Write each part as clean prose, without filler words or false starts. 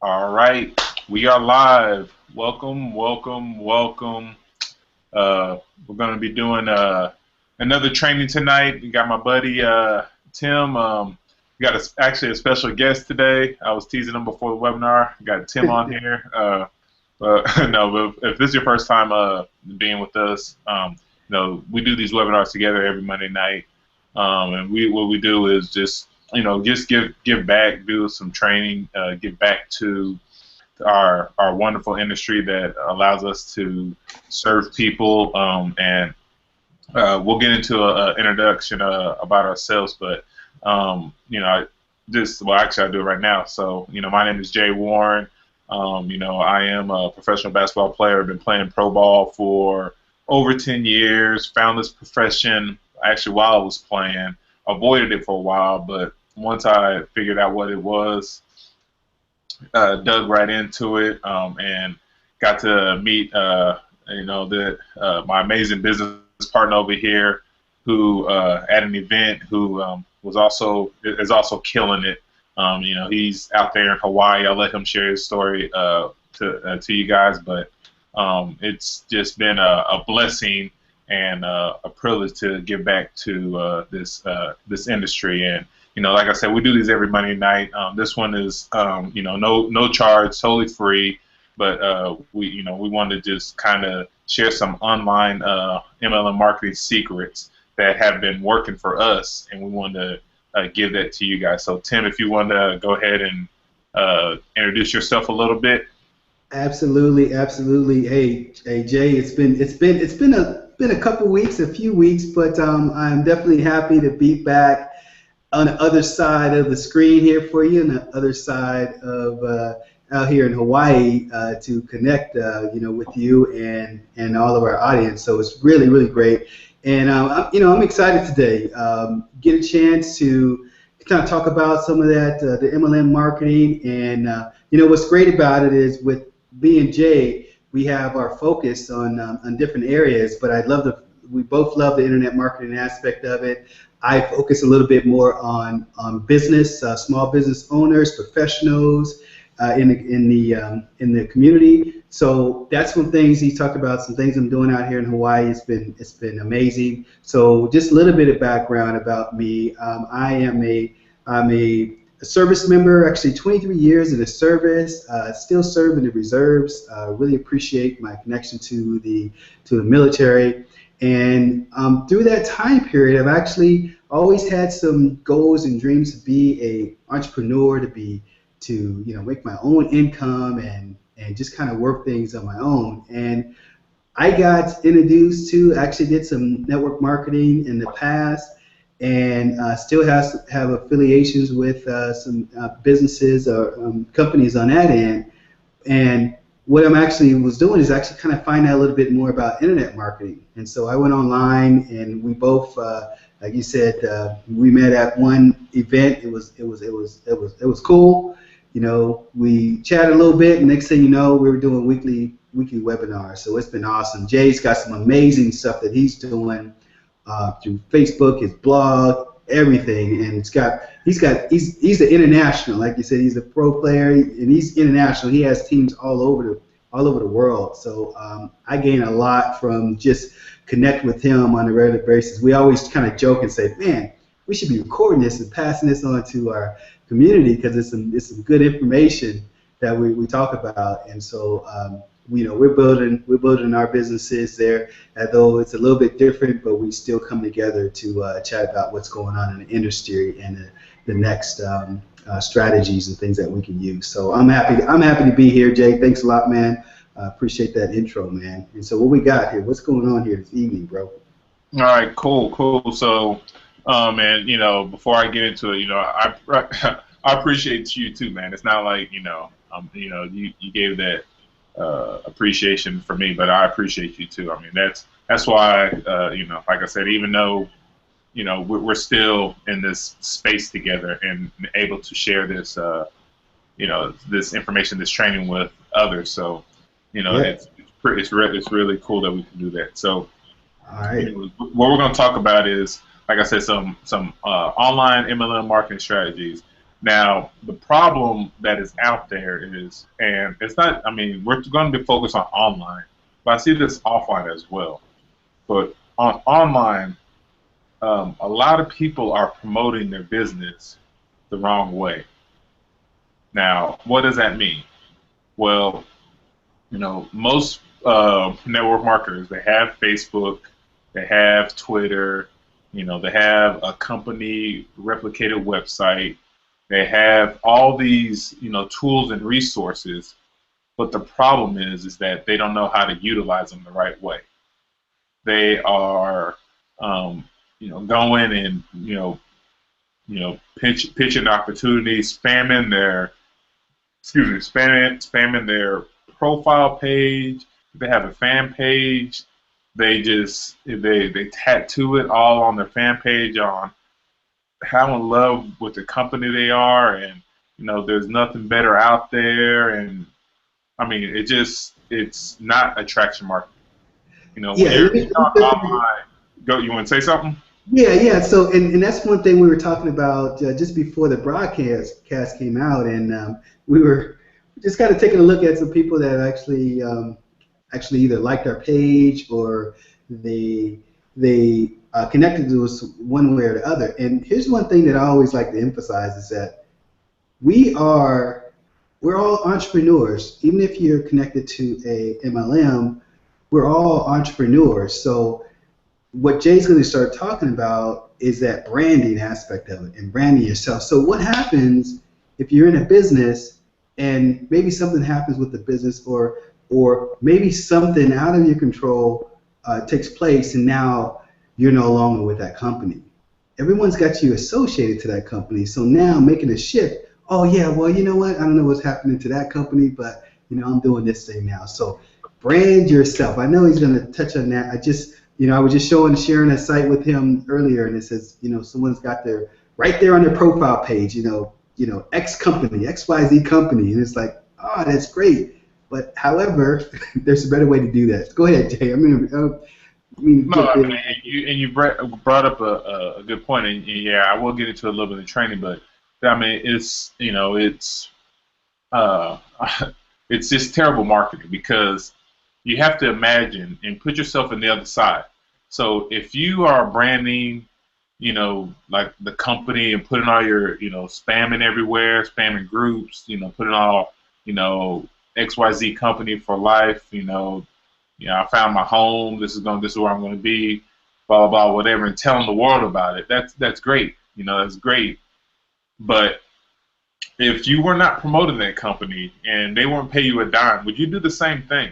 All right, we are live. Welcome, welcome, welcome. We're going to be doing another training tonight. We got my buddy Tim. We got actually a special guest today. I was teasing him before the webinar. We got Tim on here. But no, but if this is your first time being with us, we do these webinars together every Monday night. And what we do is just give back, do some training, give back to our wonderful industry that allows us to serve people. And we'll get into an introduction about ourselves, but actually I do it right now. So my name is Jay Warren. I am a professional basketball player. I've been playing pro ball for over 10 years. Found this profession actually while I was playing. Avoided it for a while, but once I figured out what it was, dug right into it, and got to meet my amazing business partner over here, who at an event who is also killing it. He's out there in Hawaii. I'll let him share his story to you guys, but it's just been a blessing and a privilege to give back to this industry. And like I said, we do these every Monday night. This one is no charge, totally free. But we wanted to just kind of share some online MLM marketing secrets that have been working for us, and we wanted to give that to you guys. So Tim, if you want to go ahead and introduce yourself a little bit. Absolutely, absolutely. Hey, Jay, it's been a couple weeks, a few weeks, but I'm definitely happy to be back on the other side of the screen here for you, on the other side of out here in Hawaii to connect, with you and all of our audience. So it's really, really great, and I'm excited today. Get a chance to kind of talk about some of that, the MLM marketing, and what's great about it is with being Jay, we have our focus on different areas, but we both love the internet marketing aspect of it. I focus a little bit more on business, small business owners, professionals in the community. So that's some things he talked about. Some things I'm doing out here in Hawaii. It's been amazing. So just a little bit of background about me. I'm a service member, actually 23 years in the service, still serving the reserves. Really appreciate my connection to the military. And through that time period, I've actually always had some goals and dreams to be a entrepreneur, to make my own income and just kind of work things on my own. And I got introduced to, actually did some network marketing in the past, and still have affiliations with some businesses or companies on that end. And what I'm actually was doing is actually kind of find out a little bit more about internet marketing. And so I went online, and we both, like you said, we met at one event. It was cool. We chatted a little bit, and next thing you know, we were doing weekly webinars. So it's been awesome. Jay's got some amazing stuff that he's doing through Facebook, his blog, everything, and he's the international, like you said, he's a pro player, and he's international. He has teams all over the world. So I gain a lot from just connect with him on a regular basis. We always kind of joke and say, man, we should be recording this and passing this on to our community because it's some good information that we talk about. And so we're building our businesses there, although it's a little bit different, but we still come together to chat about what's going on in the industry and the next strategies and things that we can use. So I'm happy to be here, Jay. Thanks a lot, man. Appreciate that intro, man. And so what we got here? What's going on here this evening, bro? All right, cool. So, man, before I get into it, I I appreciate you too, man. It's not like you gave that appreciation for me, but I appreciate you too. I mean, that's why like I said, even though we're still in this space together and able to share this this information, this training with others. So Yeah. it's really cool that we can do that. So All right. what we're going to talk about is, like I said, some online MLM marketing strategies. Now, the problem that is out there is, and it's not, I mean, we're going to be focused on online, but I see this offline as well. But on online, a lot of people are promoting their business the wrong way. Now, what does that mean? Well, most network marketers, they have Facebook, they have Twitter, they have a company replicated website, they have all these, tools and resources. But the problem is that they don't know how to utilize them the right way. They are, going and pitching opportunities, spamming their profile page. If they have a fan page, they tattoo it all on their fan page on how in love with the company they are, and there's nothing better out there. And I mean, it's not attraction marketing. When Yeah, you're online, go. You want to say something? yeah. So, and that's one thing we were talking about just before the broadcast came out, and we were just kind of taking a look at some people that actually either liked our page or they connected to us one way or the other. And here's one thing that I always like to emphasize is that we are we're all entrepreneurs. Even if you're connected to a MLM, we're all entrepreneurs. So what Jay's going to start talking about is that branding aspect of it and branding yourself. So what happens if you're in a business and maybe something happens with the business, or maybe something out of your control takes place, and now you're no longer with that company. Everyone's got you associated to that company. So now making a shift. Oh yeah, well you know what? I don't know what's happening to that company, but I'm doing this thing now. So brand yourself. I know he's going to touch on that. I was just sharing a site with him earlier, and it says, someone's got their right there on their profile page, X company, XYZ company, and it's like, oh, that's great. But however, there's a better way to do that. Go ahead, Jay. No, I mean, you brought up a good point, and yeah, I will get into a little bit of training, but I mean, uh, it's just terrible marketing, because you have to imagine and put yourself in the other side. So if you are branding, like the company, and putting all your, spamming everywhere, spamming groups, putting all, XYZ company for life, I found my home, this is where I'm going to be, blah, blah, blah, whatever, and telling the world about it. That's great. That's great. But if you were not promoting that company and they weren't pay you a dime, would you do the same thing?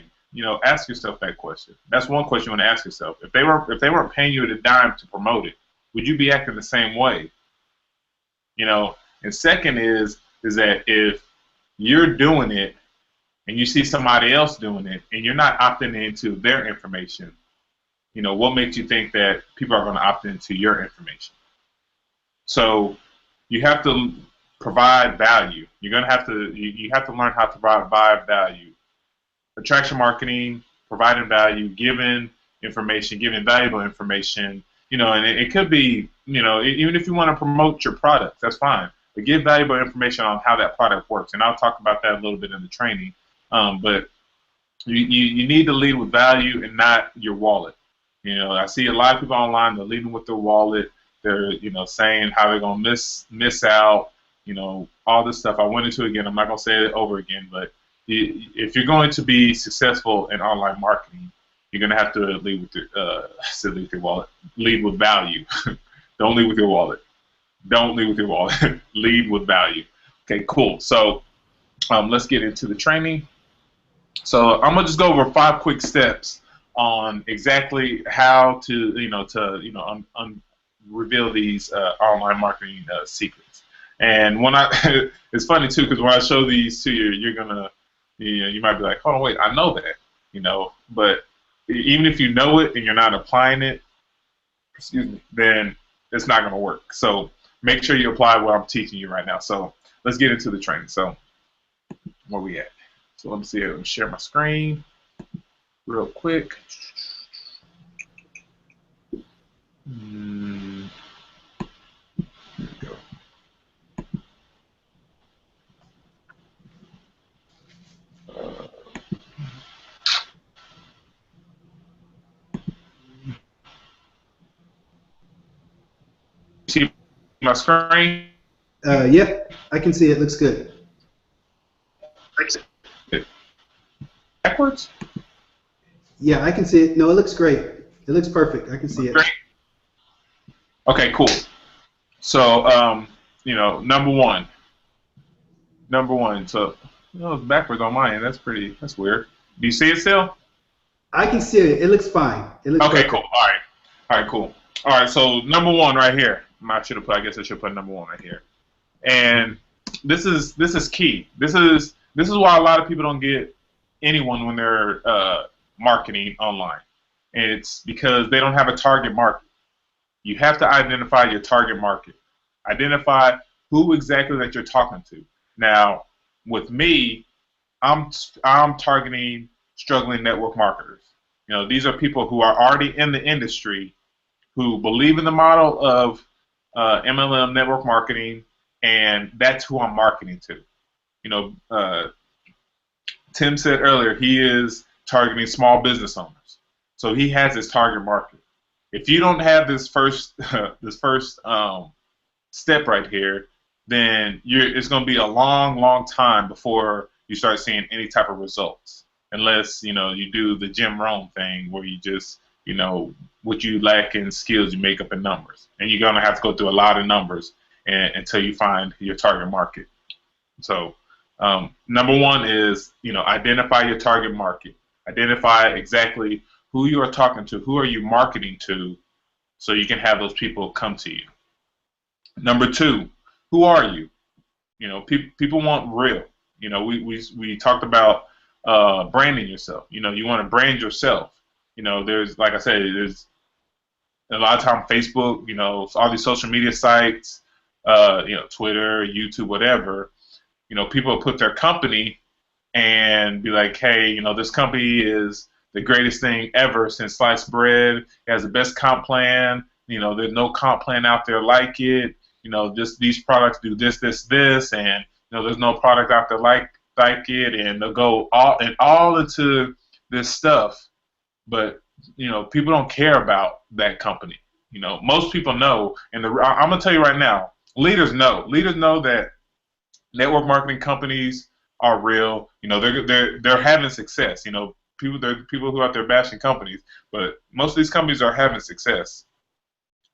Ask yourself that question. That's one question you want to ask yourself. If they weren't paying you a dime to promote it, would you be acting the same way? And second is that if you're doing it and you see somebody else doing it and you're not opting into their information, what makes you think that people are going to opt into your information? So you have to provide value. You're going to have to you have to learn how to provide value. Attraction marketing, providing value, giving information, giving valuable information. And it could be, even if you want to promote your product, that's fine. But give valuable information on how that product works, and I'll talk about that a little bit in the training. But you need to lead with value and not your wallet. I see a lot of people online, they're leading with their wallet. They're, saying how they're gonna miss out. All this stuff. I went into it again. I'm not gonna say it over again, but if you're going to be successful in online marketing, you're gonna have to lead with lead with your wallet. Lead with value. Don't lead with your wallet. Don't lead with your wallet. Lead with value. Okay, cool. So let's get into the training. So I'm gonna just go over 5 quick steps on exactly how to reveal these online marketing secrets. And when it's funny too, because when I show these to you, you're gonna, you might be like, hold on, wait, I know that, but even if you know it and you're not applying it, excuse me, then it's not gonna work. So make sure you apply what I'm teaching you right now. So let's get into the training. So where we at? So let me see. Let me share my screen real quick. Here we go. my screen? Yeah, I can see it. Looks good. Backwards? Yeah, I can see it. No, it looks great. It looks perfect. I can see it. Great. Okay, cool. So, number one. Number one. So, it's backwards on my end. That's weird. Do you see it still? I can see it. It looks fine. It looks Okay, perfect. cool. All right. All right, cool. All right, so number one right here. I guess I should put number one right here. And this is key. This is why a lot of people don't get anyone when they're marketing online. It's because they don't have a target market. You have to identify your target market. Identify who exactly that you're talking to. Now, with me, I'm targeting struggling network marketers. These are people who are already in the industry, who believe in the model of MLM network marketing, and that's who I'm marketing to. Tim said earlier he is targeting small business owners, so he has his target market. If you don't have this first step right here, then it's going to be a long, long time before you start seeing any type of results, unless you do the Jim Rohn thing where you just what you lack in skills you make up in numbers, and you're going to have to go through a lot of numbers until you find your target market. So number one is identify your target market. Identify exactly who you are talking to, who are you marketing to, so you can have those people come to you. Number two, who are you? People want real. We talked about branding yourself. You want to brand yourself. There's, like I said, there's a lot of time Facebook, all these social media sites, Twitter, YouTube, whatever. People put their company and be like, hey, this company is the greatest thing ever since sliced bread. It has the best comp plan. There's no comp plan out there like it. These products do this, and there's no product out there like it, and they'll go all into this stuff. But people don't care about that company. Most people know, and I'm gonna tell you right now, leaders know. Leaders know that network marketing companies are real. They're having success. There are people who are out there bashing companies, but most of these companies are having success.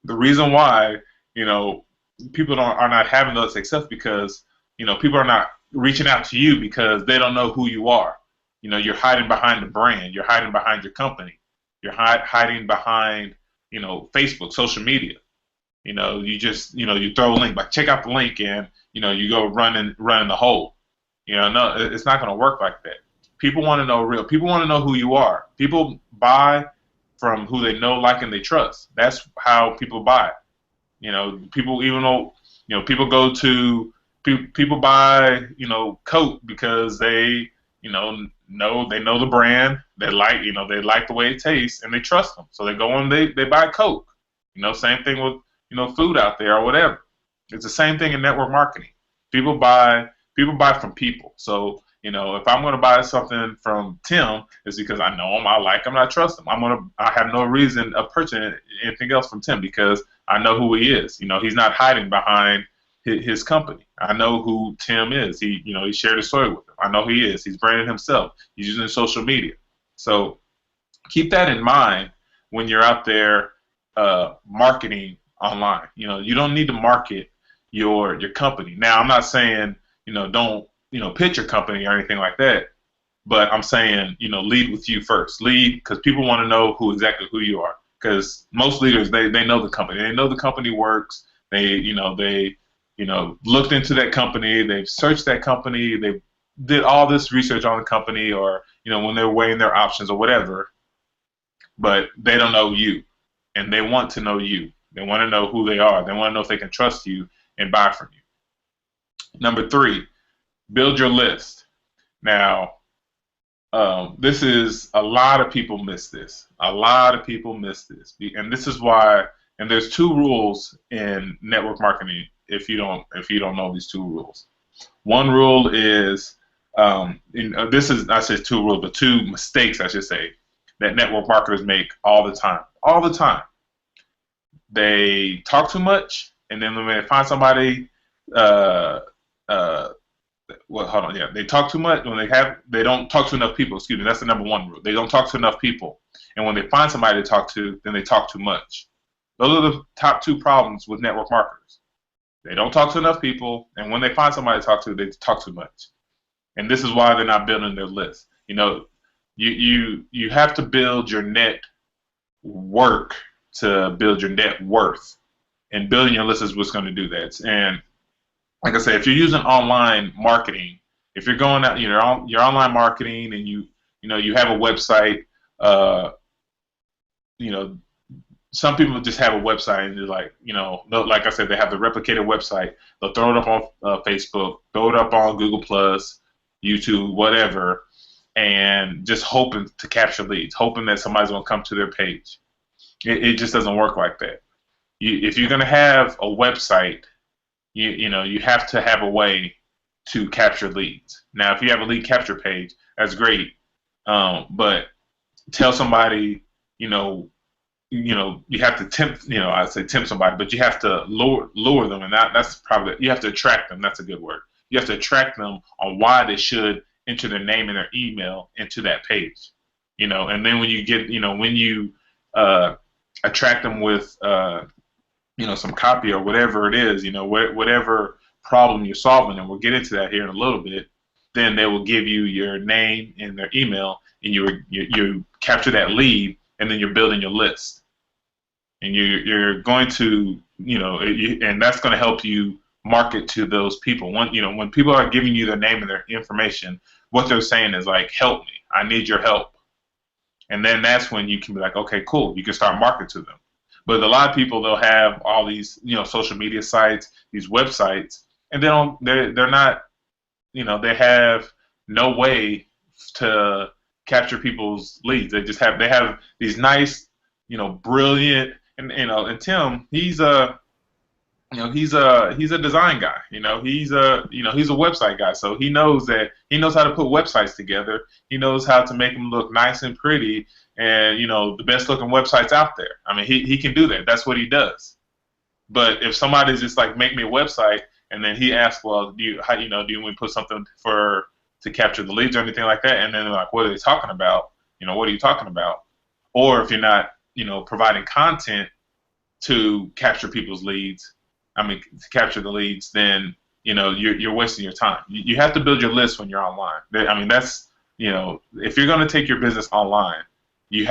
The reason why people are not having that success because people are not reaching out to you because they don't know who you are. You're hiding behind the brand. You're hiding behind your company. You're hiding behind Facebook, social media. You just you throw a link, like check out the link, and you go run in the hole. No, it's not going to work like that. People want to know real. People want to know who you are. People buy from who they know, like, and they trust. That's how people buy. People, even though people go to people buy Coke because they know the brand. They like they like the way it tastes, and they trust them. So they go and they buy Coke. Same thing with food out there or whatever. It's the same thing in network marketing. People buy from people. So if I'm going to buy something from Tim, it's because I know him, I like him, I trust him. I have no reason of purchasing anything else from Tim because I know who he is. He's not hiding behind his company. I know who Tim is. He shared a story with him. I know who he is. He's branded himself. He's using social media. So keep that in mind when you're out there marketing online. You don't need to market your company. Now, I'm not saying don't pitch your company or anything like that, but I'm saying lead with you first. Lead because people want to know exactly who you are. Because most leaders they know the company. They know the company works. They looked into that company. They've searched that company. They did all this research on the company, or when they're weighing their options or whatever. But they don't know you, and they want to know you. They want to know who they are. They want to know if they can trust you and buy from you. Number three, build your list. Now, this is a lot of people miss this. A lot of people miss this, and this is why. And there's two rules in network marketing. If you don't know these two rules, one rule is this is I said two rules, but two mistakes I should say that network marketers make all the time. All the time. They talk too much and then when they find somebody, uh, uh, well, hold on, yeah, they talk too much. When they don't talk to enough people. Excuse me, that's the number one rule. They don't talk to enough people, and when they find somebody to talk to, then they talk too much. Those are the top two problems with network marketers. They don't talk to enough people, and when they find somebody to talk to, they talk too much. And this is why they're not building their list. You know, you have to build your net work to build your net worth, and building your list is what's going to do that. And like I said, if you're using online marketing, if you're going out, your online marketing, and you have a website, you know, some people just have a website and they're like, like I said, they have the replicated website. They'll throw it up on Facebook, throw it up on Google Plus, YouTube, whatever, and just hoping to capture leads, hoping that somebody's going to come to their page. It just doesn't work like that. If you're going to have a website, you have to have a way to capture leads. Now, if you have a lead capture page, that's great, but tell somebody, you have to tempt, I say tempt somebody, but you have to lure them, and that's probably, you have to attract them. That's a good word. You have to attract them on why they should enter their name and their email into that page, and then when you get, when you attract them with, some copy or whatever it is, whatever problem you're solving, and we'll get into that here in a little bit, then they will give you your name and their email, and you capture that lead, and then you're building your list. And you're going to, and that's going to help you market to those people. When people are giving you their name and their information, what they're saying is like, help me, I need your help. And then that's when you can be like, okay, cool, you can start marketing to them. But a lot of people, they'll have all these, social media sites, these websites, and they're not, they have no way to capture people's leads. They have these nice, brilliant, and Tim, he's a design guy. He's a website guy. So he knows how to put websites together. He knows how to make them look nice and pretty, and the best looking websites out there. I mean, he can do that. That's what he does. But if somebody's just like, make me a website, and then he asks, well, do you want me to put something to capture the leads or anything like that? And then they're like, what are they talking about? What are you talking about? Or if you're not, providing content to capture people's leads, to capture the leads, then you're wasting your time. You have to build your list when you're online. That's if you're going to take your business online, you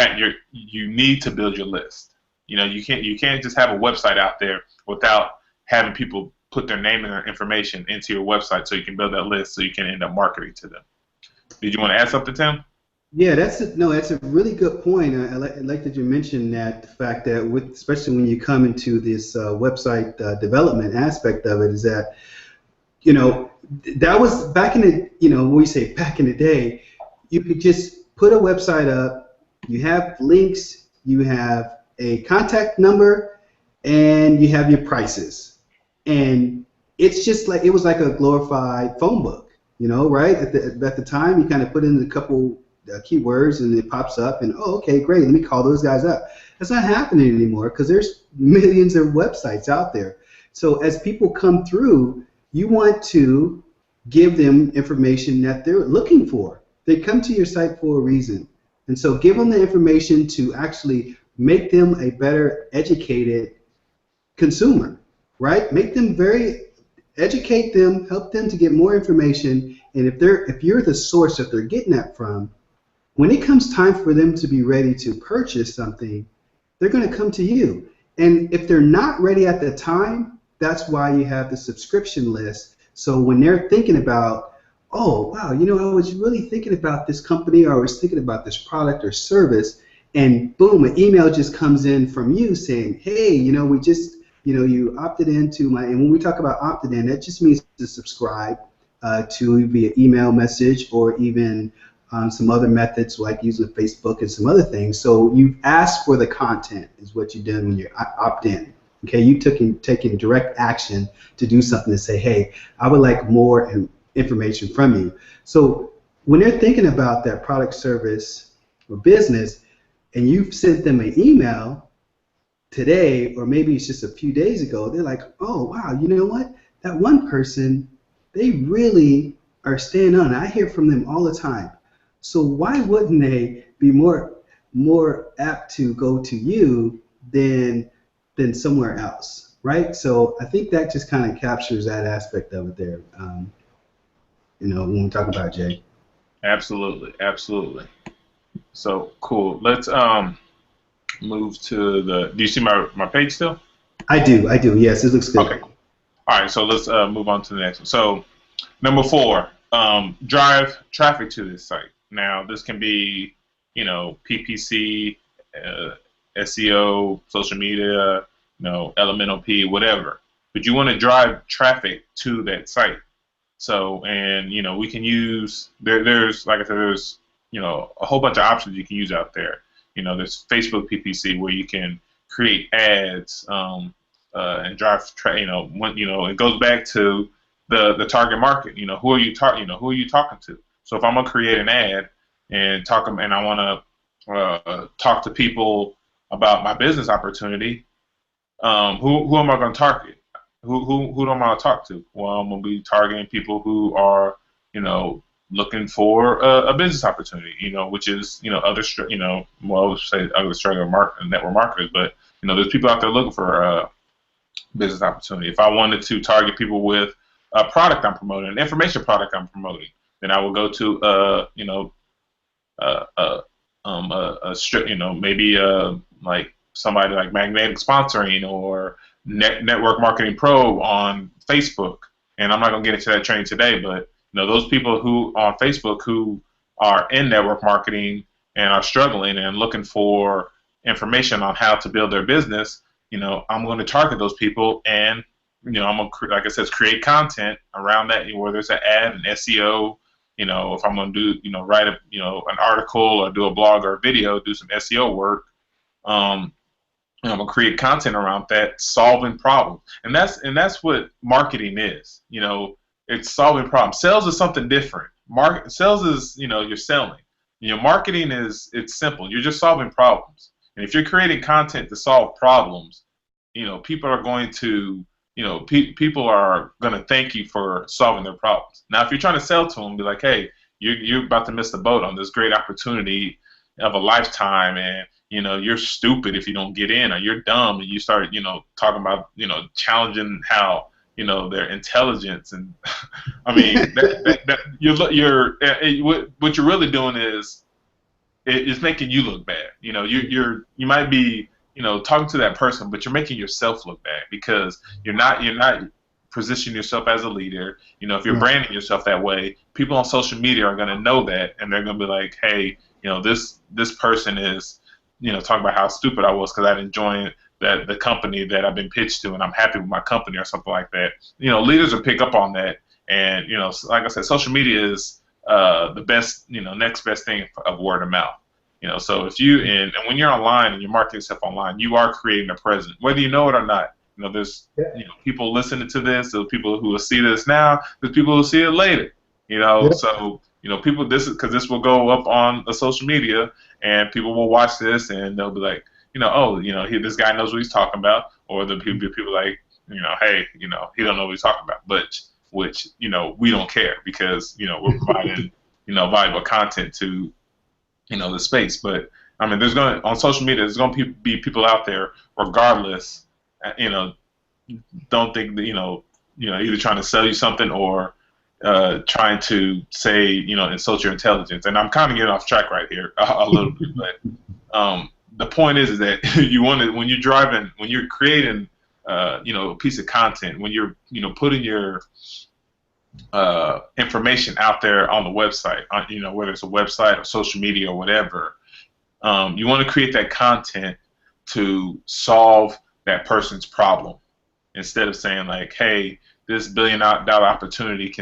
need to build your list. You can't just have a website out there without having people put their name and their information into your website so you can build that list so you can end up marketing to them. Did you want to add something, Tim? Yeah, that's a really good point. I like that you mentioned that, the fact that especially when you come into this website development aspect of it, is that that was back in the when we say back in the day, you could just put a website up, you have links, you have a contact number, and you have your prices, and it's just like, it was like a glorified phone book, right? At the time, you kind of put in a couple keywords and it pops up, and oh, okay, great, let me call those guys up. That's not happening anymore because there's millions of websites out there. So as people come through, you want to give them information that they're looking for. They come to your site for a reason, and so give them the information to actually make them a better educated consumer, right? Make them educate them, help them to get more information, and if you're the source that they're getting that from, when it comes time for them to be ready to purchase something, they're going to come to you. And if they're not ready at the time, that's why you have the subscription list. So when they're thinking about, oh, wow, I was really thinking about this company, or I was thinking about this product or service, and boom, an email just comes in from you saying, hey, we just, you opted into my, and when we talk about opted in, that just means to subscribe to via email message, or even some other methods like using Facebook and some other things. So you've asked for the content is what you did when you opt in. Okay, you taking direct action to do something to say, hey, I would like more information from you. So when they're thinking about that product, service, or business, and you've sent them an email, today, or maybe it's just a few days ago, they're like, oh wow, you know what? That one person, they really are staying on. I hear from them all the time. So why wouldn't they be more apt to go to you than somewhere else, right? So I think that just kind of captures that aspect of it there. When we talk about Jay. Absolutely, absolutely. So cool. Let's move to the. Do you see my page still? I do. Yes, it looks Okay. good. Cool. All right. So let's move on to the next one. So number four, drive traffic to this site. Now this can be, PPC, SEO, social media, LMNOP, whatever. But you want to drive traffic to that site. So, and we can use there's like I said, there's a whole bunch of options you can use out there. There's Facebook PPC where you can create ads and drive. It goes back to the target market. Who are you who are you talking to? So if I'm gonna create an ad and I want to talk to people about my business opportunity, who am I going to target? Who am I going to talk to? Well, I'm going to be targeting people who are, looking for a business opportunity, which is, well, I would say other struggling network marketers, but, there's people out there looking for a business opportunity. If I wanted to target people with a product I'm promoting, an information product I'm promoting, then I will go to, maybe like somebody like Magnetic Sponsoring or Network Marketing Pro on Facebook. And I'm not going to get into that training today, but those people who on Facebook who are in network marketing and are struggling and looking for information on how to build their business, I'm going to target those people and I'm going to, like I said, create content around that, whether it's an ad, an SEO, if I'm going to do, write an article or do a blog or a video, do some SEO work. I'm gonna create content around that, solving problems, and that's what marketing is. It's solving problems. Sales is something different. Sales is you're selling. Marketing it's simple. You're just solving problems, and if you're creating content to solve problems, people are going to people are going to thank you for solving their problems. Now, if you're trying to sell to them, be like, hey, you're about to miss the boat on this great opportunity of a lifetime, and you're stupid if you don't get in, or you're dumb, and you start talking about challenging how their intelligence, and I mean what you're really doing is it's making you look bad. You might be talking to that person, but you're making yourself look bad because you're not positioning yourself as a leader. If you're branding yourself that way, people on social media are going to know that, and they're going to be like, hey, this person is talking about how stupid I was because I didn't join the company that I've been pitched to, and I'm happy with my company or something like that. Leaders will pick up on that, and like I said, social media is the best, next best thing of word of mouth. So if you and when you're online and you're marketing yourself online, you are creating a presence, whether you know it or not. There's people listening to this. There's people who will see this now. There's people who will see it later. So people, this will go up on the social media, and people will watch this, and they'll be like, this guy knows what he's talking about, or the people like, hey, he don't know what he's talking about, but which we don't care because we're providing valuable content to the space. But I mean, on social media, there's going to be people out there regardless. Don't think that either trying to sell you something or trying to say insult your intelligence. And I'm kind of getting off track right here a little bit, but the point is that when you're driving, when you're creating a piece of content, when you're putting your information out there on the website, whether it's a website or social media or whatever, you want to create that content to solve that person's problem instead of saying like, hey, this $1 billion opportunity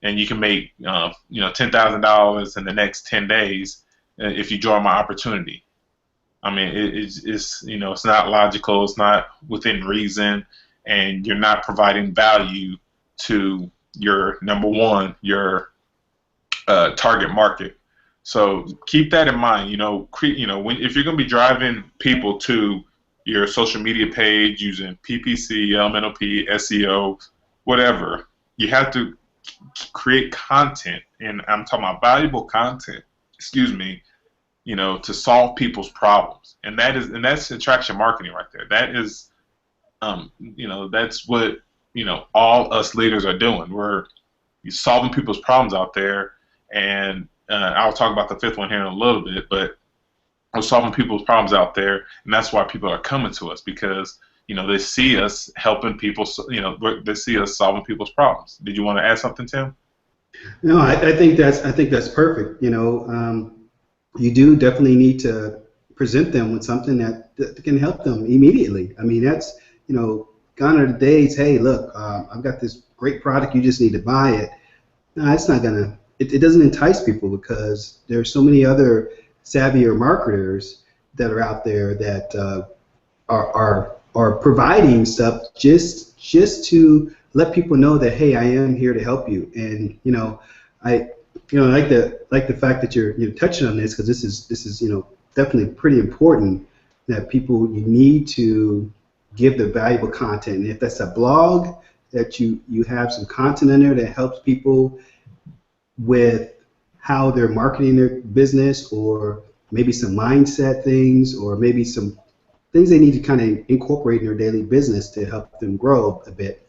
and you can make $10,000 in the next 10 days if you join my opportunity. I mean, it's not logical, it's not within reason, and you're not providing value to your number one, your target market. So keep that in mind. If you're going to be driving people to your social media page using PPC, LMNOP, SEO, whatever. You have to create content, and I'm talking about valuable content, excuse me, to solve people's problems. And that's attraction marketing right there. That is, that's what, all us leaders are doing. We're solving people's problems out there. And I'll talk about the fifth one here in a little bit, but we're solving people's problems out there. And that's why people are coming to us, because, they see us helping people, they see us solving people's problems. Did you want to add something, Tim? No, I think that's perfect. You do definitely need to present them with something that can help them immediately. I mean, that's, gone are the days, hey, look, I've got this great product, you just need to buy it. No, it's not gonna. It doesn't entice people, because there's so many other savvier marketers that are out there that are providing stuff just to let people know that, hey, I am here to help you. And I like the fact that you're touching on this, because this is definitely pretty important, that people, you need to give the valuable content. And if that's a blog, that you have some content in there that helps people with how they're marketing their business, or maybe some mindset things, or maybe some things they need to kind of incorporate in their daily business to help them grow a bit.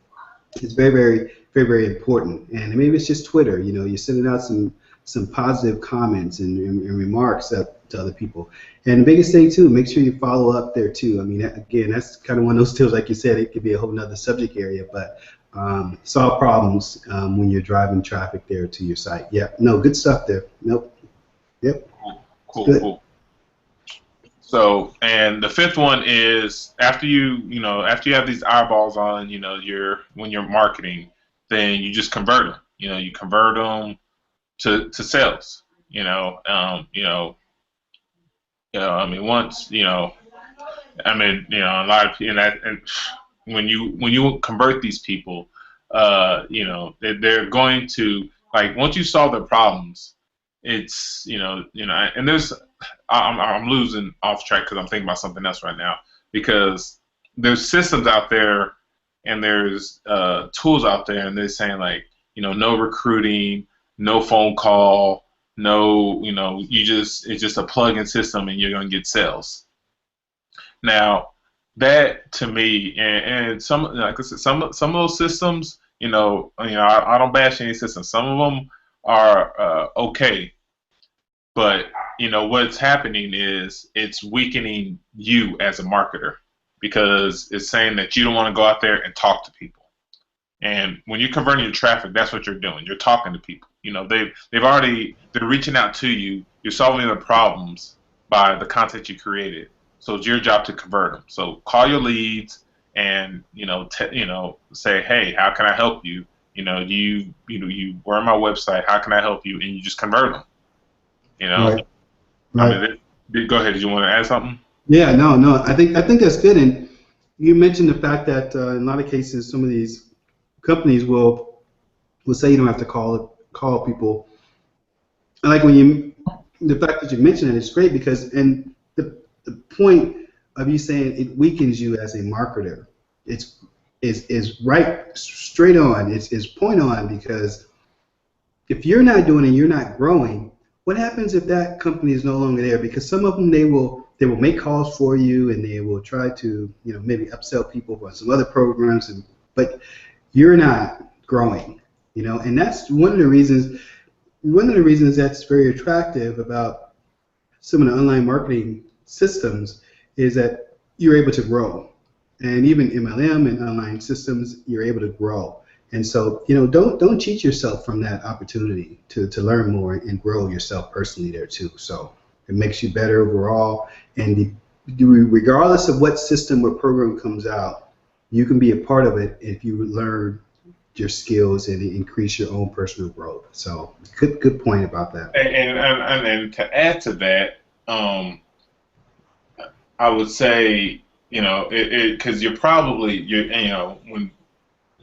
It's very, very, very, very important. And maybe it's just Twitter. You're sending out some positive comments and remarks to other people. And the biggest thing too, make sure you follow up there too. I mean, again, that's kind of one of those tools, like you said, it could be a whole nother subject area, but solve problems when you're driving traffic there to your site. Yeah, no, good stuff there. Nope. Yep. Cool. So, and the fifth one is, after you have these eyeballs on, when you're marketing, then you just convert them. You convert them to sales. I mean, once, a lot of people, and when you convert these people, they're going to, like, once you solve their problems, it's, and there's, I'm losing off track because I'm thinking about something else right now, because there's systems out there and there's tools out there, and they're saying, like, no recruiting, no phone call, no, it's just a plug-in system and you're going to get sales. Now, that to me, and some, like I said, some of those systems, I don't bash any system. Some of them are okay, but what's happening is it's weakening you as a marketer, because it's saying that you don't want to go out there and talk to people. And when you're converting your traffic, that's what you're doing. You're talking to people. They're reaching out to you. You're solving their problems by the content you created. So it's your job to convert them. So call your leads and say, hey, how can I help you? You were on my website. How can I help you? And you just convert them. Right. I mean, go ahead. Did you want to add something? Yeah, no. I think that's good. And you mentioned the fact that in a lot of cases, some of these companies will say you don't have to call people. I like the fact that you mentioned it is great, because the point of you saying it weakens you as a marketer, is right, straight on. It's point on, because if you're not doing it, you're not growing. What happens if that company is no longer there? Because some of them, they will make calls for you, and they will try to maybe upsell people on some other programs, but you're not growing, and that's one of the reasons that's very attractive about some of the online marketing systems, is that you're able to grow. And even MLM and online systems, you're able to grow. And so, don't cheat yourself from that opportunity to learn more and grow yourself personally there too. So it makes you better overall. And regardless of what system or program comes out, you can be a part of it if you learn your skills and increase your own personal growth. So good point about that. And to add to that, I would say, because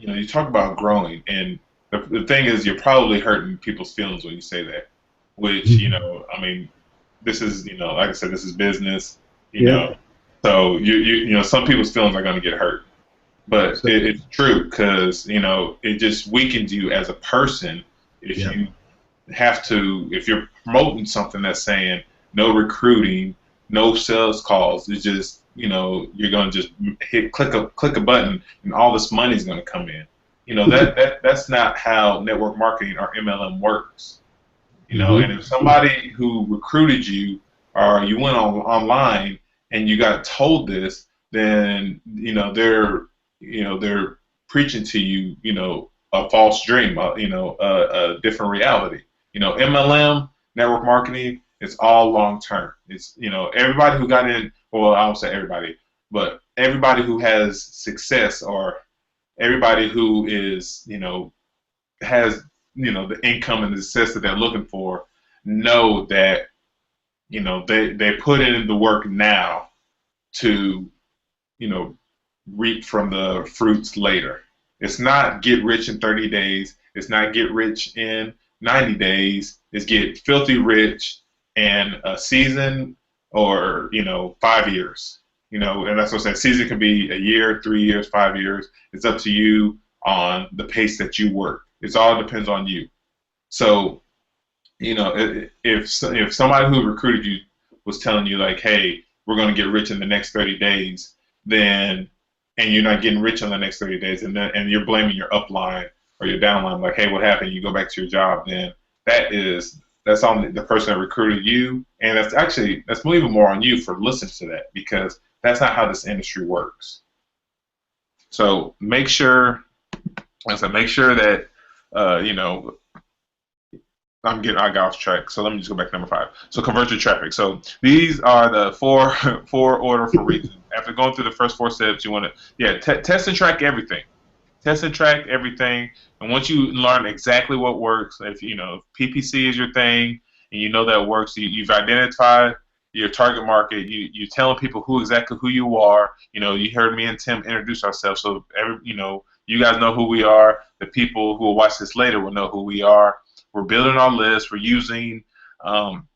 when you talk about growing, and the thing is, you're probably hurting people's feelings when you say that, which, I mean, this is, like I said, this is business, Yeah. So some people's feelings are going to get hurt, but So, it's true because it just weakens you as a person if yeah. you have to if you're promoting something that's saying no recruiting, no sales calls. It's just you're going to just click a button and all this money's going to come in. That's not how network marketing or MLM works. And if Hmm. somebody who recruited you or you went online and you got told this, then they're preaching to you, a false dream, a different reality. MLM network marketing, it's all long term. It's everybody who got in. Well, I won't say everybody, but everybody who has success or everybody who is has the income and the success that they're looking for know that they put in the work now to you know reap from the fruits later. It's not get rich in 30 days. It's not get rich in 90 days. It's get filthy rich in a season or 5 years. And that's what I said. Season can be a year, 3 years, 5 years. It's up to you on the pace that you work. It all depends on you. So if somebody who recruited you was telling you like, hey, we're going to get rich in the next 30 days, then and you're not getting rich in the next 30 days, and you're blaming your upline or your downline, like, hey, what happened? You go back to your job, then that's on the person that recruited you, and that's even more on you for listening to that because that's not how this industry works. So make sure, like I said, make sure that you know I got off track. So let me just go back to number 5. So convert your traffic. So these are the four order for reasons. After going through the first 4 steps, you want to test and track everything. Test and track everything. And once you learn exactly what works, if PPC is your thing and you know that works, you've identified your target market. You're telling people exactly who you are. You heard me and Tim introduce ourselves, so you guys know who we are. The people who will watch this later will know who we are. We're building our list. We're using, valuable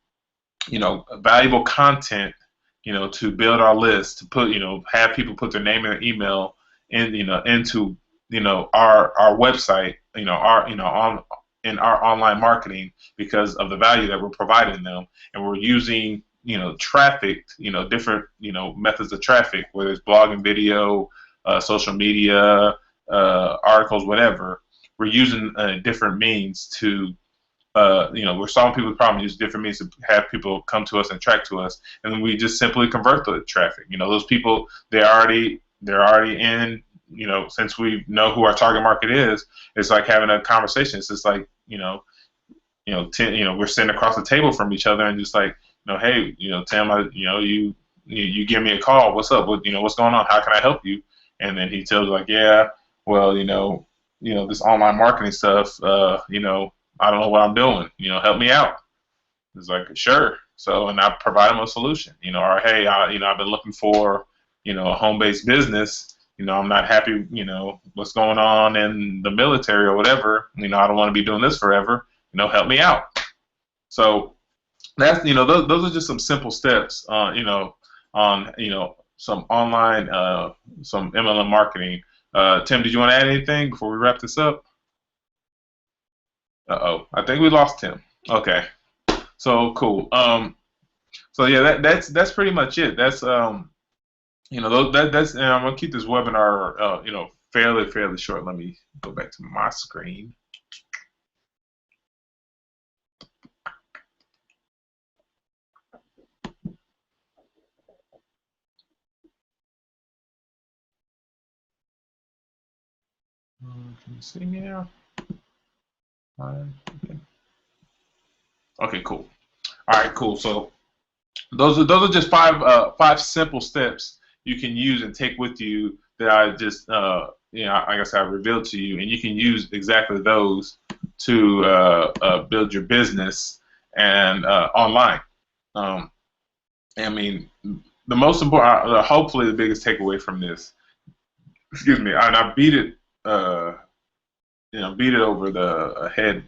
content, to build our list. To put, have people put their name and their email into, our website, on in our online marketing because of the value that we're providing them, and we're using, traffic, different, methods of traffic, whether it's blog and video, social media, articles, whatever. We're using different means to we're solving people's problems, use different means to have people come to us and track to us, and then we just simply convert the traffic. Those people, they're already in. Since we know who our target market is, it's like having a conversation. It's just like we're sitting across the table from each other and just like hey, Tim, you give me a call. What's up? What's going on? How can I help you? And then he tells you like, yeah, well, this online marketing stuff, I don't know what I'm doing. Help me out. It's like, sure. So, and I provide them a solution. Or hey, I've been looking for, a home-based business. I'm not happy. What's going on in the military or whatever. I don't want to be doing this forever. Help me out. So that's those are just some simple steps. On some online, some MLM marketing. Tim, did you want to add anything before we wrap this up? Uh-oh, I think we lost Tim. Okay, so cool. So yeah, that's pretty much it. That's that's and I'm gonna keep this webinar fairly short. Let me go back to my screen. Can you see me now? Okay. Okay, cool. All right, cool. So those are just five simple steps you can use and take with you that I just I guess I revealed to you, and you can use exactly those to build your business and online. I mean, the most important, hopefully, the biggest takeaway from this, excuse me, and I beat it, beat it over the head,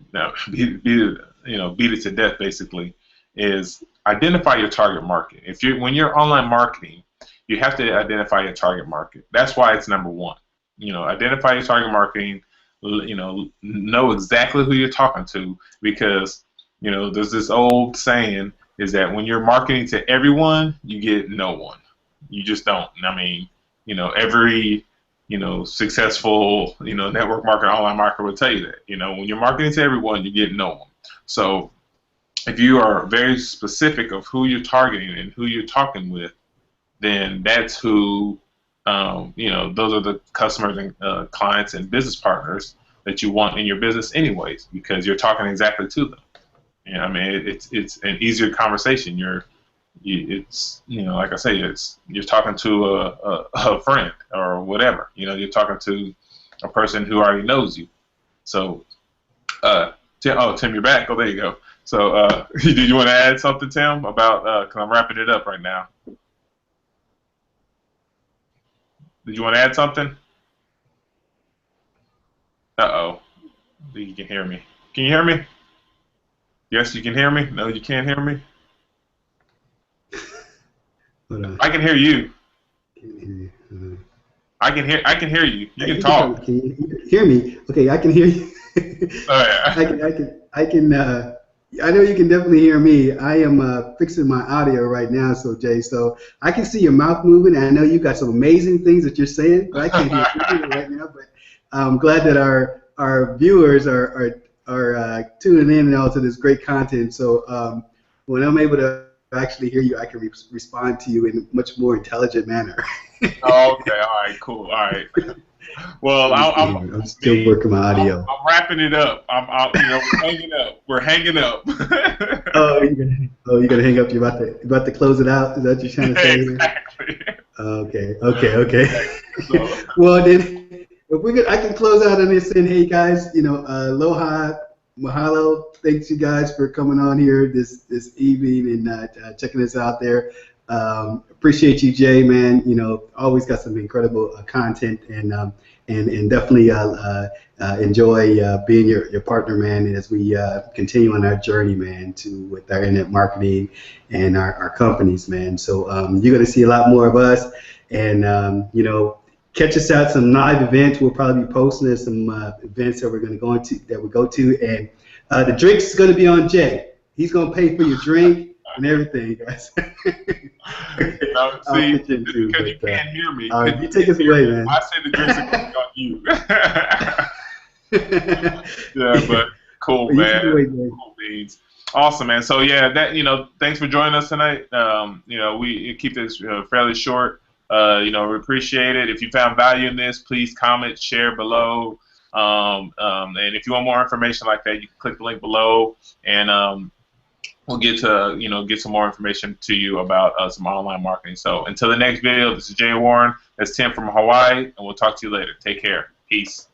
beat it, beat it to death, basically, is identify your target market. When you're online marketing, you have to identify your target market. That's why it's number one. Identify your target marketing. Know exactly who you're talking to, because there's this old saying is that when you're marketing to everyone, you get no one. You just don't. I mean, every successful network marketer, online marketer will tell you that. When you're marketing to everyone, you get no one. So if you are very specific of who you're targeting and who you're talking with, then that's who, those are the customers and clients and business partners that you want in your business anyways, because you're talking exactly to them. I mean, it's an easier conversation. It's like I say, you're talking to a friend or whatever. You're talking to a person who already knows you. So, Tim, you're back. Oh, there you go. So, did you want to add something, Tim, about? Because I'm wrapping it up right now. Did you want to add something? Uh-oh. You can hear me. Can you hear me? Yes, you can hear me. No, you can't hear me. I can hear you. I can hear you. You can talk. Can you hear me? Okay, I can hear you. Oh, yeah. I know you can definitely hear me. I am fixing my audio right now, so Jay. So I can see your mouth moving, and I know you got some amazing things that you're saying, but I can't hear you right now. But I'm glad that our viewers are tuning in and to this great content. So when I'm able to actually hear you, I can respond to you in a much more intelligent manner. Oh, okay. All right. Cool. All right. Well, I'm still working my audio. I'm wrapping it up. We're hanging up. We're hanging up. You're gonna hang up. You're about to close it out. Is that what you're trying to say? Exactly. Okay. So. Well, then, I can close out on this saying, hey guys, aloha, mahalo. Thanks you guys for coming on here this evening and checking us out there. Appreciate you, Jay, man. Always got some incredible content, and definitely enjoy being your partner, man, as we continue on our journey, man, with our internet marketing and our companies, man. So you're gonna see a lot more of us, and catch us at some live events. We'll probably be posting some events that we go to, and the drinks is gonna be on Jay. He's gonna pay for your drink and everything, guys. See, because you can't hear me. You take us away, man. I say the drinks are going on you. Yeah, but cool, man. Cool beans. Awesome, man. So yeah, thanks for joining us tonight. We keep this fairly short. We appreciate it. If you found value in this, please comment, share below. And if you want more information like that, you can click the link below, and we'll get to get some more information to you about some online marketing. So until the next video, this is Jay Warren. That's Tim from Hawaii, and we'll talk to you later. Take care. Peace.